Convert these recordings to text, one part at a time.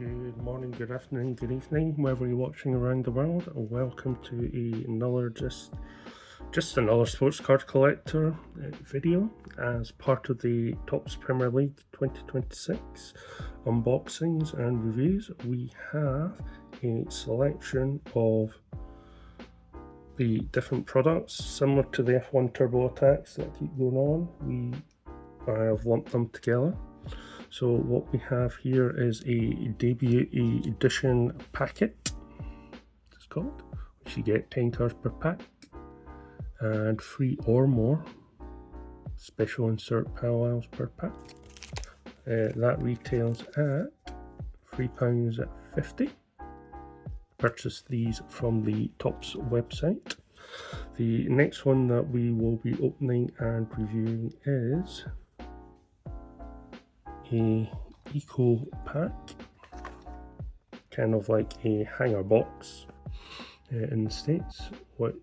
Good morning, good afternoon, good evening, wherever you're watching around the world. Welcome to another just another sports card collector video as part of the Topps Premier League 2026 unboxings and reviews. We have a selection of the different products similar to the F1 Turbo Attacks that keep going on. I have lumped them together. So what we have here is a debut edition packet, it's called, which you get 10 cards per pack and 3 or more special insert powwows per pack. That retails at £3.50. Purchase these from the Topps website. The next one that we will be opening and reviewing is a eco pack, kind of like a hanger box in the States, which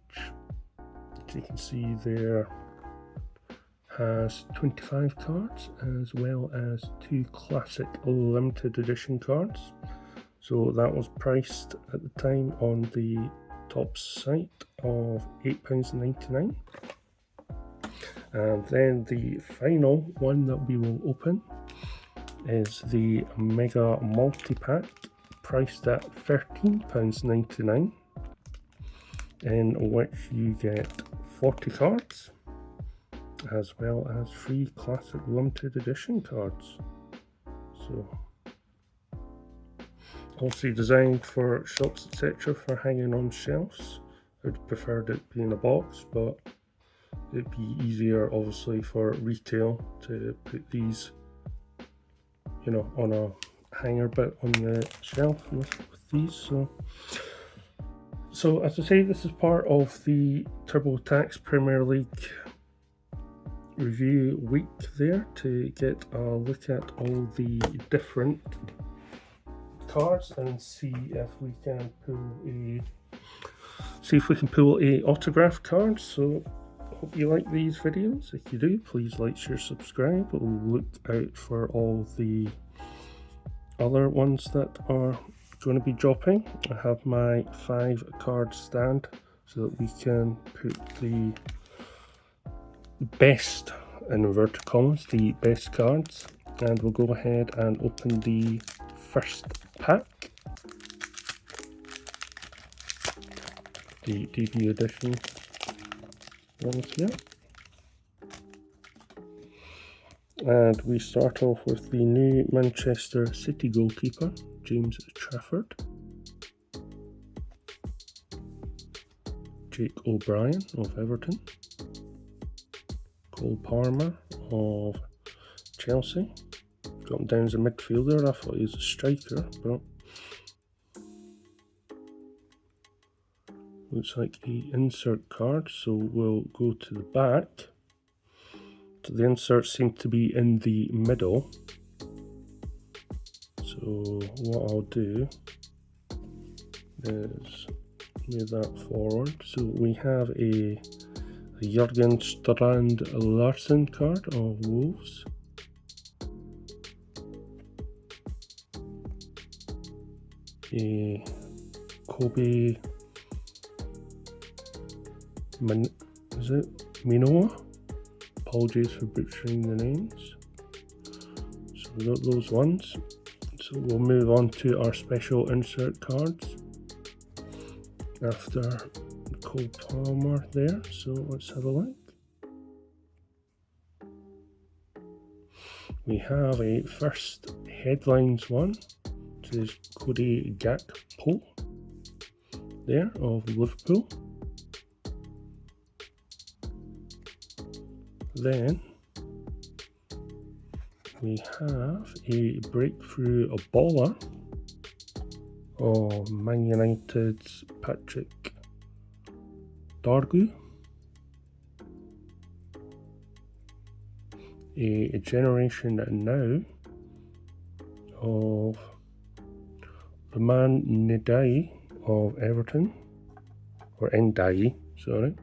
as you can see there has 25 cards as well as 2 classic limited edition cards. So that was priced at the time on the Topps site of £8.99. And then the final one that we will open is the Mega Multipack, priced at £13.99, in which you get 40 cards as well as 3 classic limited edition cards. So obviously designed for shops etc, for hanging on shelves. I'd preferred it being a box, but it'd be easier obviously for retail to put these, you know, on a hanger bit on the shelf with these. So as I say, this is part of the TurboTax Premier League review week there, to get a look at all the different cards and see if we can pull a autograph card. So hope you like these videos. If you do, please like, share, subscribe. We'll look out for all the other ones that are going to be dropping. I have my 5 card stand so that we can put the best, in inverted commas, the best cards, and we'll go ahead and open the first pack, the debut edition ones here. And we start off with the new Manchester City goalkeeper, James Trafford. Jake O'Brien of Everton. Cole Palmer of Chelsea. Got him down as a midfielder. I thought he was a striker, but looks like an insert card, so we'll go to the back. So the inserts seem to be in the middle. So what I'll do is move that forward. So we have a Jurgen Strand Larsen card of Wolves. A Kobe Minoa? Apologies for butchering the names. So we got those ones. So we'll move on to our special insert cards after Cole Palmer there. So let's have a look. We have a first headlines one. This is Cody Gakpo there of Liverpool. Then we have a breakthrough baller of Man United's Patrick Dargu. A generation now of the man Ndai of Everton, or Ndai, sorry.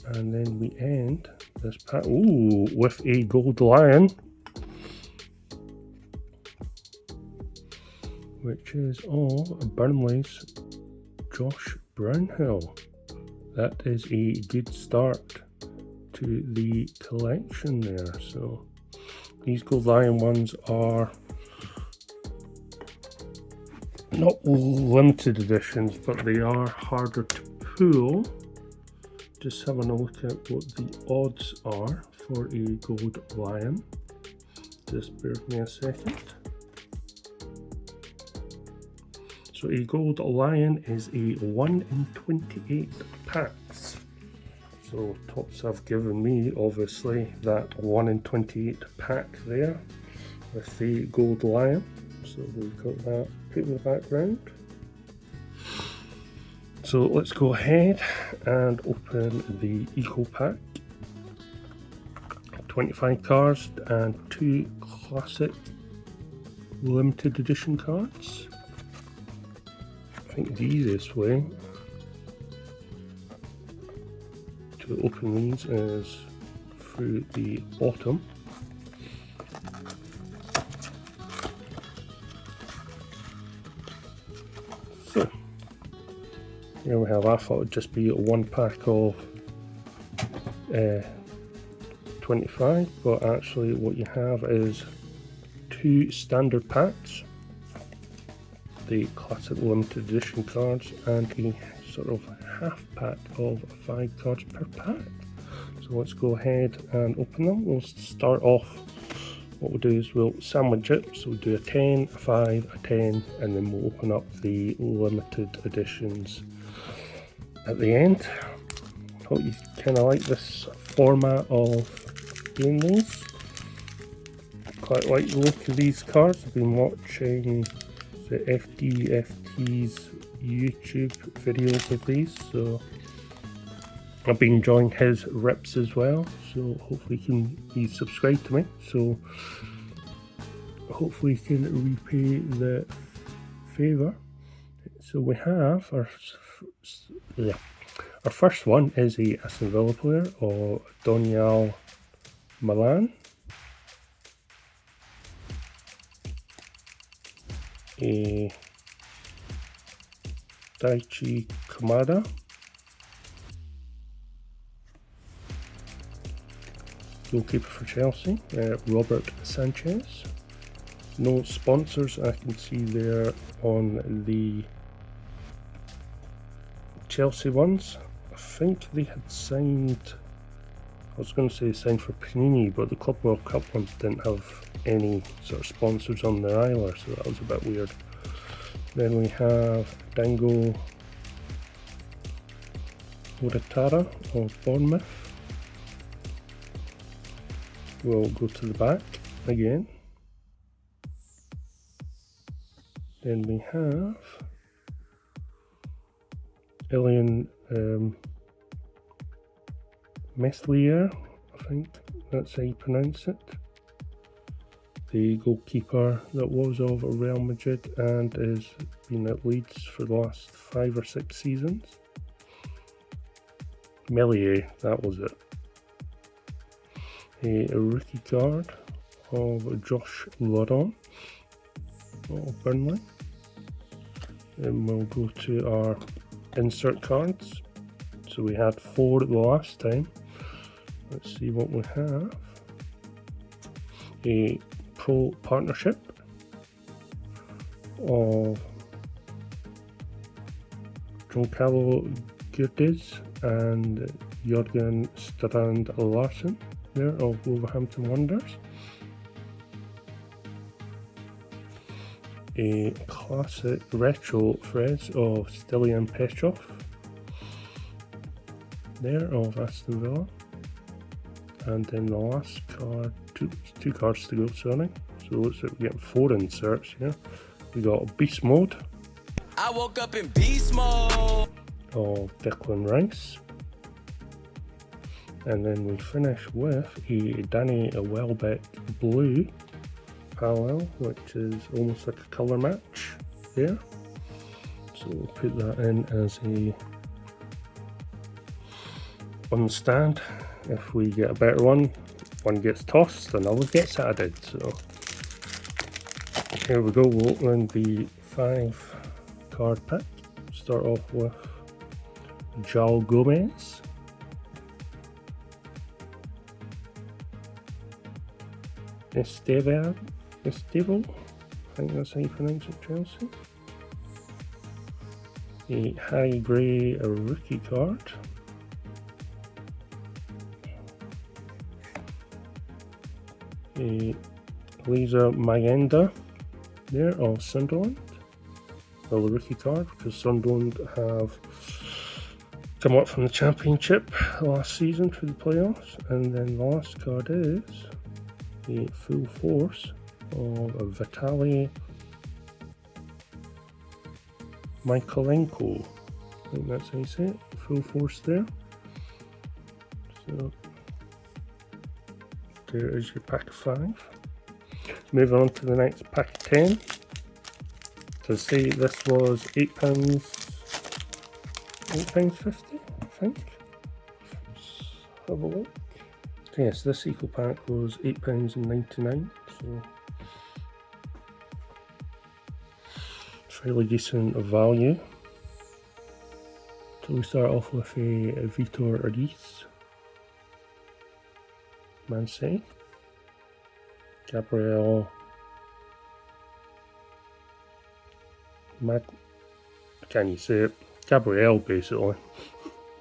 And then we end this pack with a gold lion which is of Burnley's Josh Brownhill. That is a good start to the collection there. So these Gold Lion ones are not limited editions, but they are harder to pull. Just having a look at what the odds are for a Gold Lion. Just bear with me a second. So a Gold Lion is a 1 in 28 packs. So Topps have given me obviously that 1 in 28 pack there with the Gold Lion. So we've got that put in the background. So let's go ahead and open the Eco Pack. 25 cards and 2 classic limited edition cards. I think the easiest way to open these is through the bottom. So here we have, I thought it would just be one pack of 25, but actually what you have is 2 standard packs, the classic limited edition cards, and a sort of half pack of 5 cards per pack. So let's go ahead and open them. We'll start off, what we'll do is we'll sandwich it, so we'll do a 10, a 5, a 10, and then we'll open up the limited editions at the end. Hope you kind of like this format of doing these. Quite like the look of these cards. I've been watching the FT's YouTube videos of these, so I've been enjoying his rips as well. So hopefully he's subscribed to me, so hopefully he can repay the favour. So we have our first one is a Aston Villa player, or Donial Milan. A Daichi Kamada. Goalkeeper for Chelsea, Robert Sanchez. No sponsors I can see there on the Chelsea ones. I think they had signed, I was going to say signed for Panini, but the Club World Cup ones didn't have any sort of sponsors on there either, so that was a bit weird. Then we have Dango Muratara of Bournemouth. We'll go to the back again. Then we have Ilian Meslier, I think that's how you pronounce it. The goalkeeper that was of Real Madrid and has been at Leeds for the last 5 or 6 seasons. Meslier, that was it. A rookie card of Josh Laudon of Burnley. Then we'll go to our insert cards. So we had 4 the last time. Let's see what we have. A Pro Partnership of Giancarlo Gutierrez and Jørgen Strand Larsen there of Wolverhampton Wanderers. A classic retro Freds of Stilian Petrov there of Aston Villa. And then the last card, two cards to go, sorry. So looks like we get 4 inserts here. We got Beast Mode. I woke up in Beast Mode of Declan Rice. And then we finish with a Danny Welbeck Blue parallel, which is almost like a colour match there. So we'll put that in as a on the stand. If we get a better one gets tossed, another gets added. So here we go, we'll open the 5 card pack. Start off with João Gomez, Estevão, I think that's how you pronounce it, Chelsea. A Harry Gray rookie card. A Lisa Magenda there of Sunderland. Well, the rookie card, because Sunderland have come up from the Championship last season through the playoffs. And then the last card is a full force of Vitaly Michalenko. I think that's how you say it. Full force there. So there is your pack of 5. Moving on to the next pack of 10. To say this was £8.50, I think. Let's have a look. Yes, this eco pack was £8.99, so fairly decent value. So we start off with a Vitor Ariz, Man City, Gabriel can you say it? Gabriel, basically,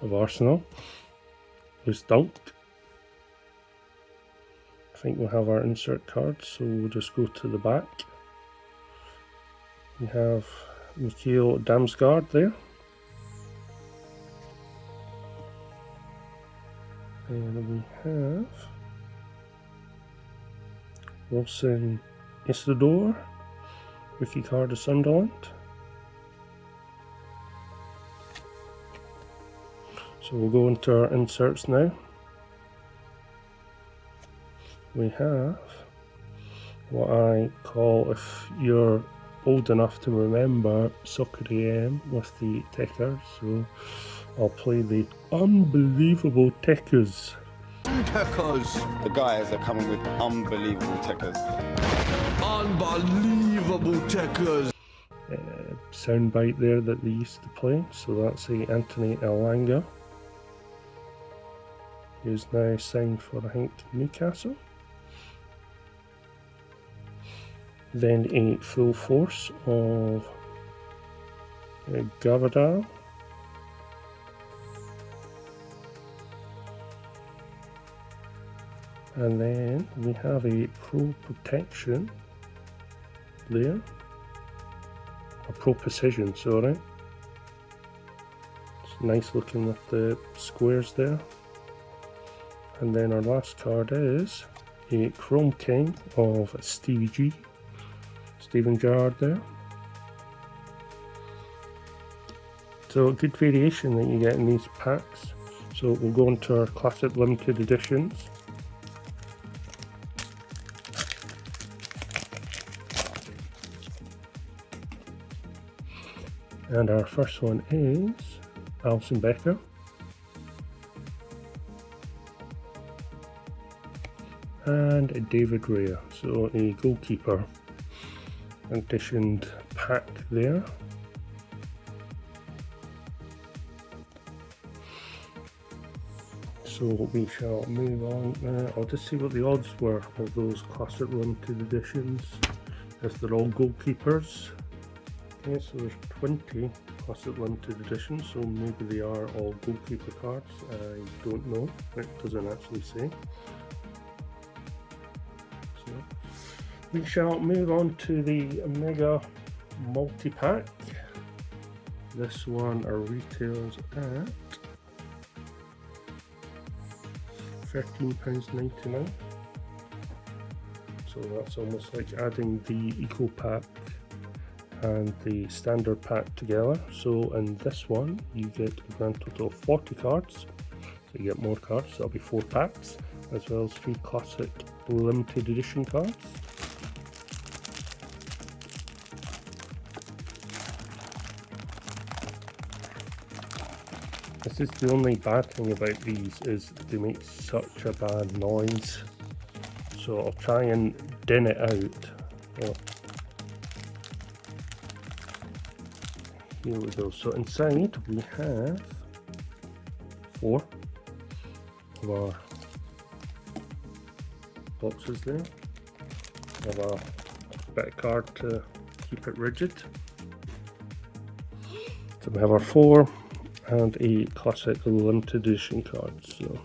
of Arsenal, who's dunked. I think we'll have our insert cards, so we'll just go to the back. We have Mikhail Damsgaard there. And we have Wilson Isidore, rookie card of Sunderland. So we'll go into our inserts now. We have what I call, if you're old enough to remember, Soccer AM with the tickers. So I'll play the unbelievable tickers. The guys are coming with unbelievable tickers. Unbelievable tickers. Soundbite there that they used to play. So that's a Anthony Elanga, who's now signed for, I think, Newcastle. Then a full force of Gavadal. And then we have a Pro Protection there. A Pro Precision, sorry. It's nice looking with the squares there. And then our last card is a Chrome King of Stevie G. Steven Gerrard there. So a good variation that you get in these packs. So we'll go into our classic limited editions. And our first one is Alisson Becker. And David Raya, so a goalkeeper editioned pack there. So we shall move on. I'll just see what the odds were of those classic limited editions, if they're all goalkeepers. Okay, so there's 20 classic limited editions, so maybe they are all goalkeeper cards. I don't know, it doesn't actually say. We shall move on to the Mega Multipack. This one retails at £13.99. So that's almost like adding the Eco Pack and the Standard Pack together. So in this one, you get a grand total of 40 cards. So you get more cards, so that'll be 4 packs, as well as 3 classic limited edition cards. This is the only bad thing about these, is they make such a bad noise. So I'll try and din it out. Oh. Here we go. So inside we have 4 of our boxes there. We have a bit of card to keep it rigid. So we have our 4 and a classic limited edition card. So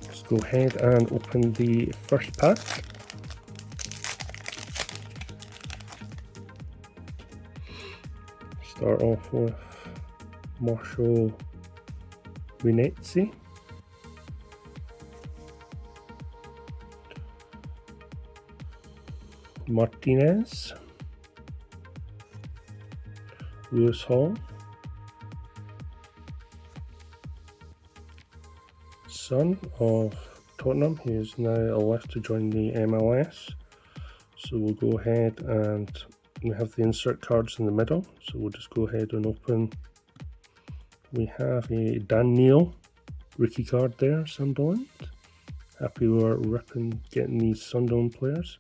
let's go ahead and open the first pack. Start off with Marshall Winetzi, Martinez, Lewis Hall, son of Tottenham. He is now left to join the MLS. So we'll go ahead and we have the insert cards in the middle. So we'll just go ahead and open. We have a Dan Neil rookie card there, Sunderland. Happy we're ripping getting these Sunderland players.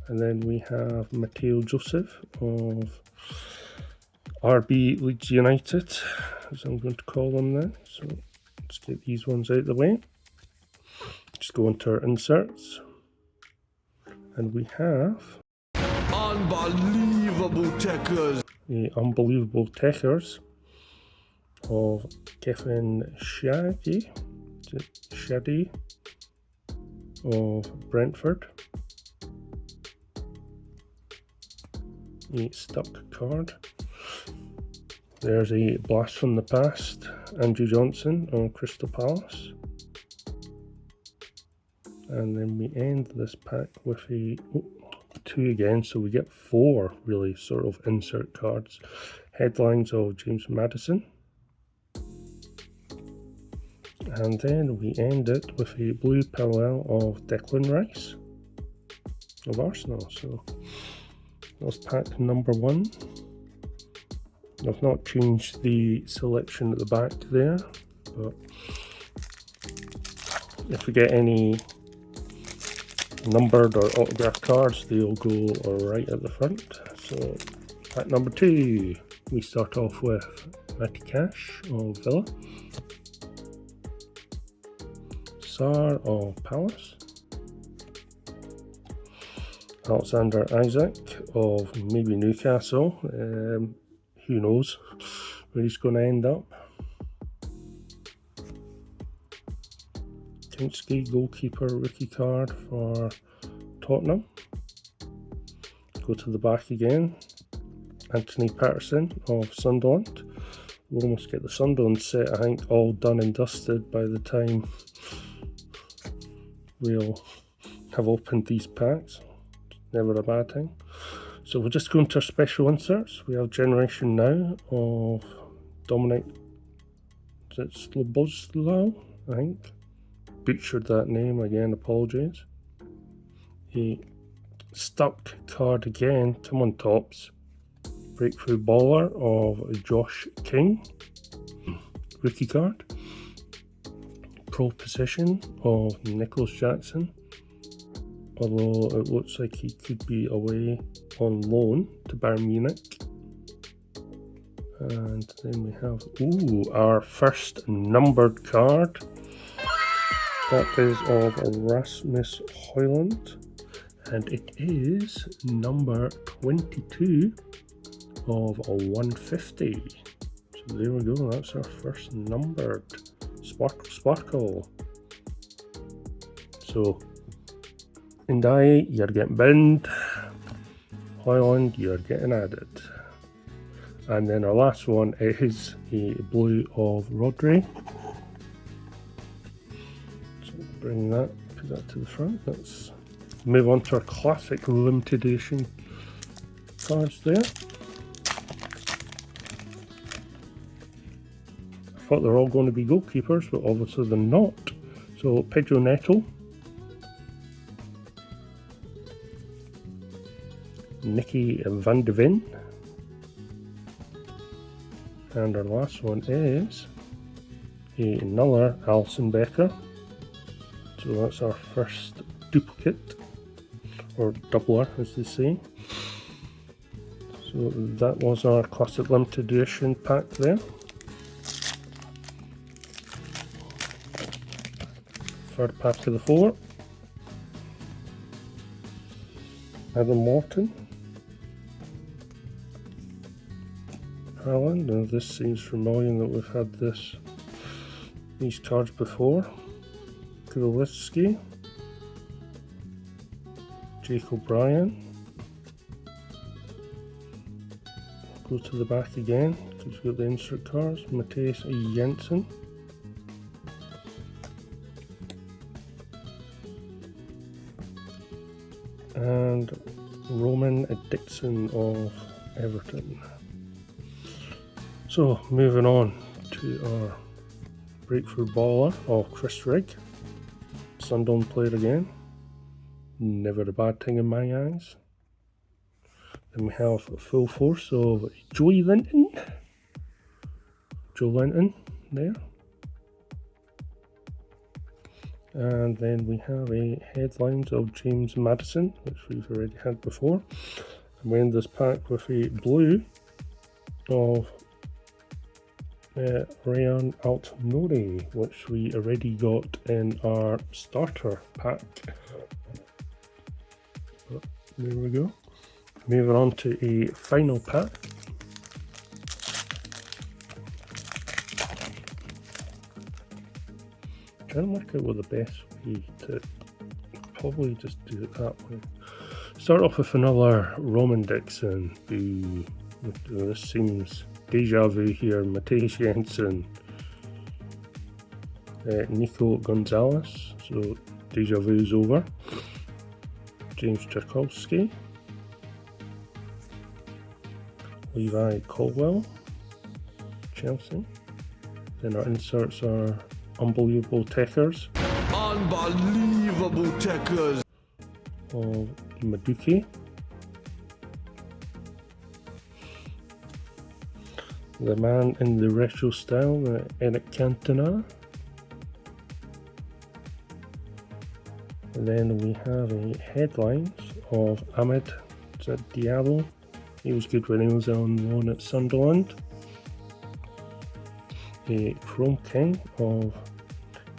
And then we have Matteo Joseph of RB Leeds United, as I'm going to call them now. So let's get these ones out of the way. Just go into our inserts. And we have Unbelievable Techers. the Unbelievable Techers of Kevin Shaddy of Brentford. A stuck card. There's a blast from the past, Andrew Johnson on Crystal Palace. And then we end this pack with a 2 again, so we get 4 really sort of insert cards. Headlines of James Maddison. And then we end it with a blue parallel of Declan Rice of Arsenal. So that's pack number 1. I've not changed the selection at the back there, but if we get any numbered or autographed cards, they'll go right at the front. So pack number 2, we start off with Matty Cash of Villa, Sarr of Palace, Alexander Isaac of maybe Newcastle. Who knows where he's going to end up. Kinski, goalkeeper, rookie card for Tottenham. Go to the back again. Anthony Patterson of Sunderland. We'll almost get the Sunderland set, I think, all done and dusted by the time we'll have opened these packs. Never a bad thing. So we'll just go into our special inserts. We have Generation Now of Dominic Slobozlao, I think. Butchered that name again, apologies. A stuck card again, Tim on Tops. Breakthrough Baller of Josh King. Rookie card. Pro Position of Nicholas Jackson. Although it looks like he could be away on loan to Bayern Munich. And then we have, our first numbered card. That is of Rasmus Højlund, and it is number 22 of 150. So there we go, that's our first numbered sparkle. So, Ndai, you're getting binned. Højlund, you're getting added. And then our last one is a blue of Rodri. So bring that, put that to the front. Let's move on to our classic limited edition cards there. I thought they're all going to be goalkeepers, but obviously they're not. So Pedro Neto, Nicky van de Ven, and our last one is another Alisson Becker. So that's our first duplicate, or doubler as they say. So that was our Classic Limited Edition pack there. Third pack of the 4. Adam Morton. Haaland, and this seems familiar that we've had these cards before. Kuliski. Jake O'Brien. Go to the back again because we've got the insert cards. Matthias Jensen. And Roman Dixon of Everton. So moving on to our breakthrough baller of Chris Rigg. Sunderland player again. Never a bad thing in my eyes. Then we have a full force of Joe Linton there. And then we have a headlines of James Maddison, which we've already had before. And we end this pack with a blue of Rayan Altnori, which we already got in our starter pack. But there we go. Moving on to a final pack. Trying to work out what the best way to probably just do it that way. Start off with another Roman Dixon. This seems deja vu here. Matthias Jensen, Nico Gonzalez. So deja vu is over. James Tchaikovsky, Levi Colwell, Chelsea. Then our inserts are Unbelievable Techers. Unbelievable Techers. Of Maduki. The man in the retro style, Eric Cantona. And then we have a headlines of Ahmed Diallo. He was good when he was on loan at Sunderland. A Chrome King of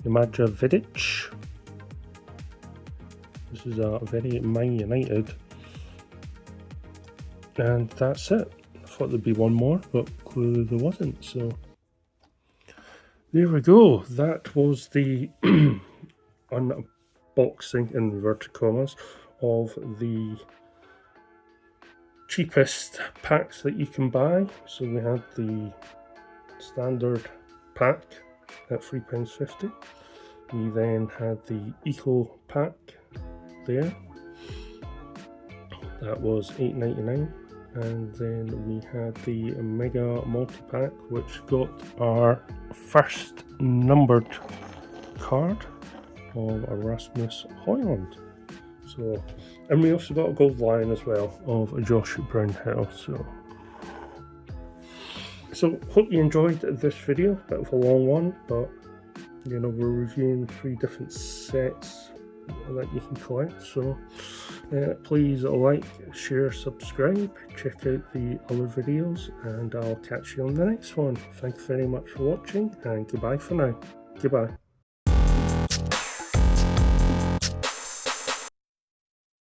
Nemanja Vidic. This is a very Man United. And that's it. I thought there'd be one more, but clearly there wasn't. So there we go. That was the unboxing, in inverted commas, of the cheapest packs that you can buy. So we had the standard pack at £3.50. We then had the Eco pack there. That was £8.99. And then we had the Mega Multipack, which got our first numbered card of Erasmus Højlund. So, and we also got a gold line as well of Josh Brownhill. So hope you enjoyed this video. Bit of a long one, but you know, we're reviewing 3 different sets that you can collect. So please like, share, subscribe, check out the other videos, and I'll catch you on the next one. Thanks very much for watching, and goodbye for now. Goodbye.